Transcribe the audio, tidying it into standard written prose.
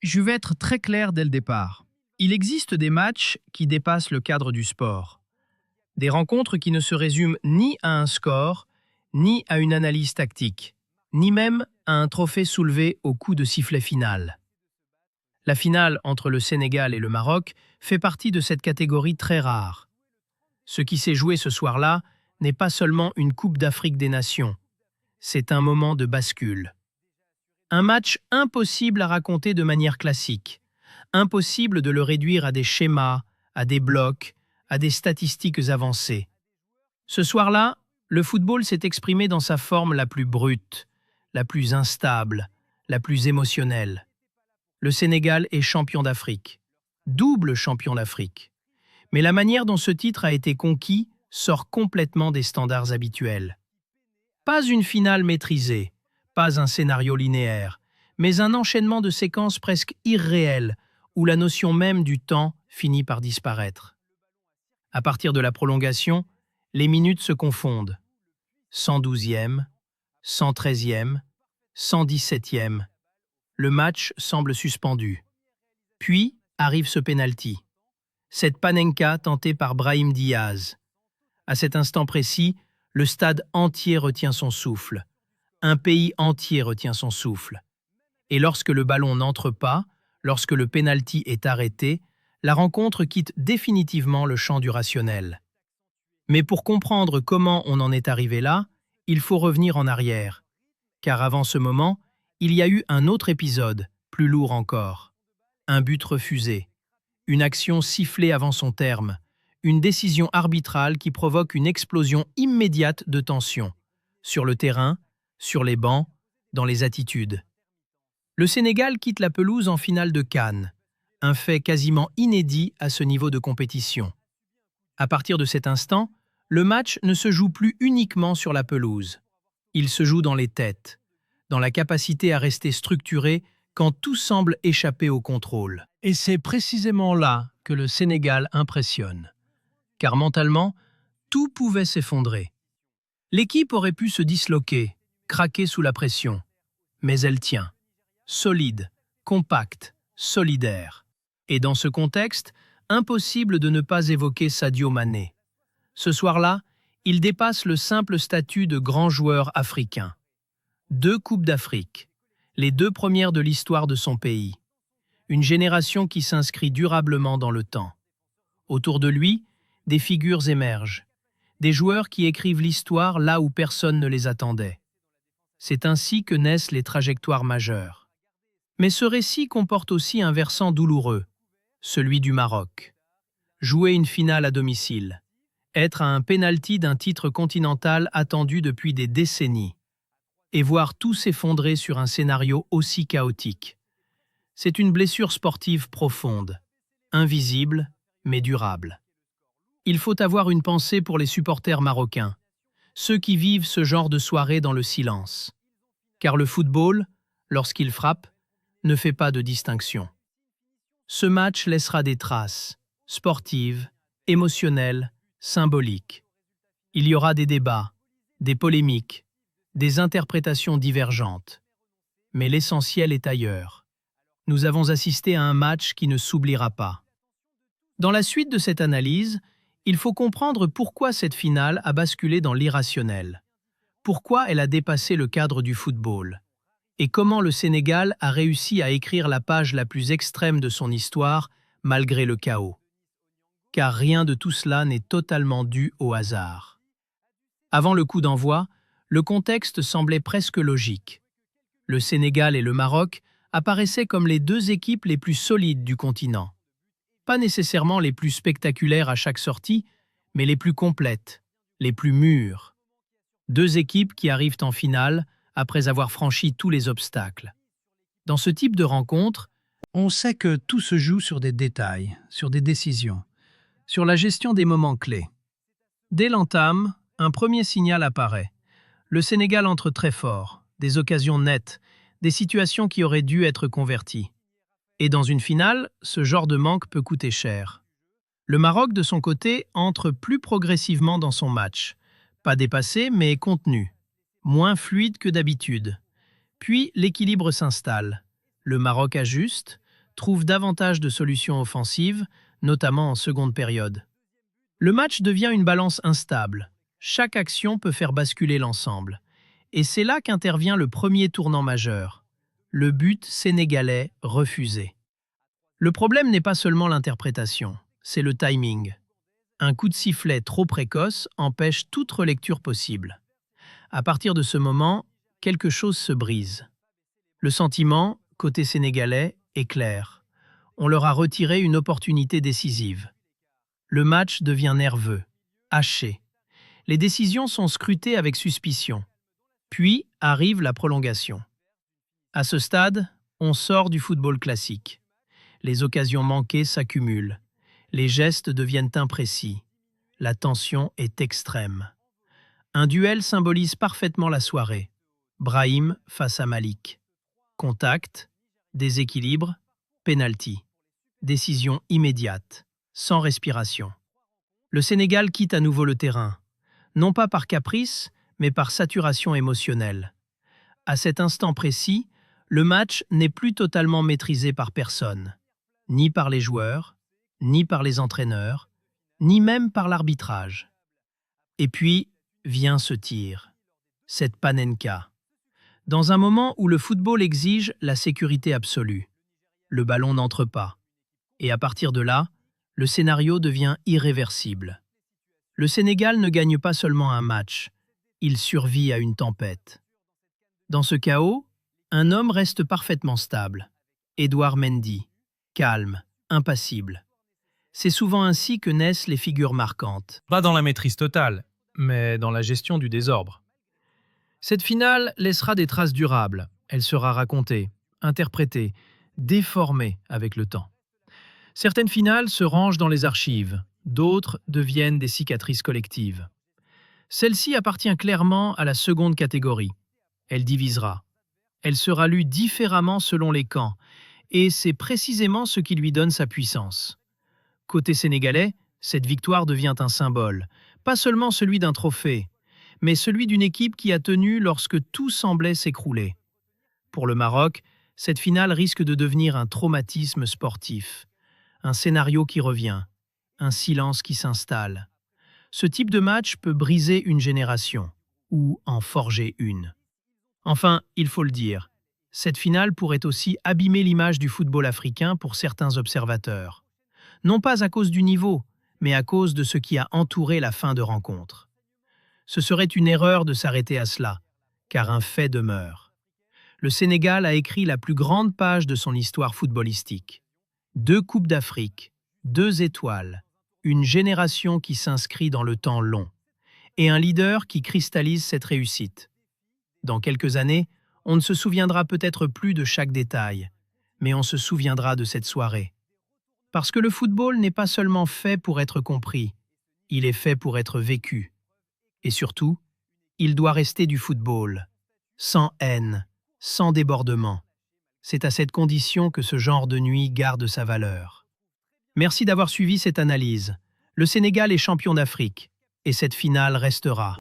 Je vais être très clair dès le départ. Il existe des matchs qui dépassent le cadre du sport. Des rencontres qui ne se résument ni à un score, ni à une analyse tactique, ni même à un trophée soulevé au coup de sifflet final. La finale entre le Sénégal et le Maroc fait partie de cette catégorie très rare. Ce qui s'est joué ce soir-là n'est pas seulement une Coupe d'Afrique des Nations, c'est un moment de bascule. Un match impossible à raconter de manière classique. Impossible de le réduire à des schémas, à des blocs, à des statistiques avancées. Ce soir-là, le football s'est exprimé dans sa forme la plus brute, la plus instable, la plus émotionnelle. Le Sénégal est champion d'Afrique. Double champion d'Afrique. Mais la manière dont ce titre a été conquis sort complètement des standards habituels. Pas une finale maîtrisée, pas un scénario linéaire, mais un enchaînement de séquences presque irréelles où la notion même du temps finit par disparaître. À partir de la prolongation, les minutes se confondent. 112e, 113e, 117e. Le match semble suspendu. Puis arrive ce pénalty. Cette panenka tentée par Brahim Diaz. À cet instant précis, le stade entier retient son souffle. Un pays entier retient son souffle. Et lorsque le ballon n'entre pas, lorsque le pénalty est arrêté, la rencontre quitte définitivement le champ du rationnel. Mais pour comprendre comment on en est arrivé là, il faut revenir en arrière. Car avant ce moment, il y a eu un autre épisode, plus lourd encore. Un but refusé. Une action sifflée avant son terme. Une décision arbitrale qui provoque une explosion immédiate de tension. Sur le terrain, sur les bancs, dans les attitudes. Le Sénégal quitte la pelouse en finale de CAN, un fait quasiment inédit à ce niveau de compétition. À partir de cet instant, le match ne se joue plus uniquement sur la pelouse. Il se joue dans les têtes, dans la capacité à rester structuré quand tout semble échapper au contrôle. Et c'est précisément là que le Sénégal impressionne. Car mentalement, tout pouvait s'effondrer. L'équipe aurait pu se disloquer, craquer sous la pression. Mais elle tient. Solide, compacte, solidaire. Et dans ce contexte, impossible de ne pas évoquer Sadio Mané. Ce soir-là, il dépasse le simple statut de grand joueur africain. 2 Coupes d'Afrique, les 2 premières de l'histoire de son pays. Une génération qui s'inscrit durablement dans le temps. Autour de lui, des figures émergent. Des joueurs qui écrivent l'histoire là où personne ne les attendait. C'est ainsi que naissent les trajectoires majeures. Mais ce récit comporte aussi un versant douloureux, celui du Maroc. Jouer une finale à domicile, être à un pénalty d'un titre continental attendu depuis des décennies, et voir tout s'effondrer sur un scénario aussi chaotique. C'est une blessure sportive profonde, invisible, mais durable. Il faut avoir une pensée pour les supporters marocains, ceux qui vivent ce genre de soirée dans le silence. Car le football, lorsqu'il frappe, ne fait pas de distinction. Ce match laissera des traces, sportives, émotionnelles, symboliques. Il y aura des débats, des polémiques, des interprétations divergentes. Mais l'essentiel est ailleurs. Nous avons assisté à un match qui ne s'oubliera pas. Dans la suite de cette analyse, il faut comprendre pourquoi cette finale a basculé dans l'irrationnel. Pourquoi elle a dépassé le cadre du football. Et comment le Sénégal a réussi à écrire la page la plus extrême de son histoire malgré le chaos. Car rien de tout cela n'est totalement dû au hasard. Avant le coup d'envoi, le contexte semblait presque logique. Le Sénégal et le Maroc apparaissaient comme les 2 équipes les plus solides du continent. Pas nécessairement les plus spectaculaires à chaque sortie, mais les plus complètes, les plus mûres. 2 équipes qui arrivent en finale après avoir franchi tous les obstacles. Dans ce type de rencontre, on sait que tout se joue sur des détails, sur des décisions, sur la gestion des moments clés. Dès l'entame, un premier signal apparaît. Le Sénégal entre très fort, des occasions nettes, des situations qui auraient dû être converties. Et dans une finale, ce genre de manque peut coûter cher. Le Maroc, de son côté, entre plus progressivement dans son match. Pas dépassé, mais contenu. Moins fluide que d'habitude. Puis l'équilibre s'installe. Le Maroc ajuste, trouve davantage de solutions offensives, notamment en seconde période. Le match devient une balance instable. Chaque action peut faire basculer l'ensemble. Et c'est là qu'intervient le premier tournant majeur. Le but sénégalais refusé. Le problème n'est pas seulement l'interprétation, c'est le timing. Un coup de sifflet trop précoce empêche toute relecture possible. À partir de ce moment, quelque chose se brise. Le sentiment, côté sénégalais, est clair. On leur a retiré une opportunité décisive. Le match devient nerveux, haché. Les décisions sont scrutées avec suspicion. Puis arrive la prolongation. À ce stade, on sort du football classique. Les occasions manquées s'accumulent. Les gestes deviennent imprécis. La tension est extrême. Un duel symbolise parfaitement la soirée. Brahim face à Malik. Contact, déséquilibre, penalty. Décision immédiate, sans respiration. Le Sénégal quitte à nouveau le terrain, non pas par caprice, mais par saturation émotionnelle. À cet instant précis, le match n'est plus totalement maîtrisé par personne, ni par les joueurs, ni par les entraîneurs, ni même par l'arbitrage. Et puis vient ce tir, cette panenka. Dans un moment où le football exige la sécurité absolue, le ballon n'entre pas. Et à partir de là, le scénario devient irréversible. Le Sénégal ne gagne pas seulement un match, il survit à une tempête. Dans ce chaos, un homme reste parfaitement stable. Edouard Mendy, calme, impassible. C'est souvent ainsi que naissent les figures marquantes. Pas dans la maîtrise totale, mais dans la gestion du désordre. Cette finale laissera des traces durables. Elle sera racontée, interprétée, déformée avec le temps. Certaines finales se rangent dans les archives, d'autres deviennent des cicatrices collectives. Celle-ci appartient clairement à la seconde catégorie. Elle divisera. Elle sera lue différemment selon les camps, et c'est précisément ce qui lui donne sa puissance. Côté sénégalais, cette victoire devient un symbole, pas seulement celui d'un trophée, mais celui d'une équipe qui a tenu lorsque tout semblait s'écrouler. Pour le Maroc, cette finale risque de devenir un traumatisme sportif, un scénario qui revient, un silence qui s'installe. Ce type de match peut briser une génération, ou en forger une. Enfin, il faut le dire, cette finale pourrait aussi abîmer l'image du football africain pour certains observateurs. Non pas à cause du niveau, mais à cause de ce qui a entouré la fin de rencontre. Ce serait une erreur de s'arrêter à cela, car un fait demeure. Le Sénégal a écrit la plus grande page de son histoire footballistique. 2 Coupes d'Afrique, 2 étoiles, une génération qui s'inscrit dans le temps long, et un leader qui cristallise cette réussite. Dans quelques années, on ne se souviendra peut-être plus de chaque détail, mais on se souviendra de cette soirée. Parce que le football n'est pas seulement fait pour être compris, il est fait pour être vécu. Et surtout, il doit rester du football, sans haine, sans débordement. C'est à cette condition que ce genre de nuit garde sa valeur. Merci d'avoir suivi cette analyse. Le Sénégal est champion d'Afrique, et cette finale restera.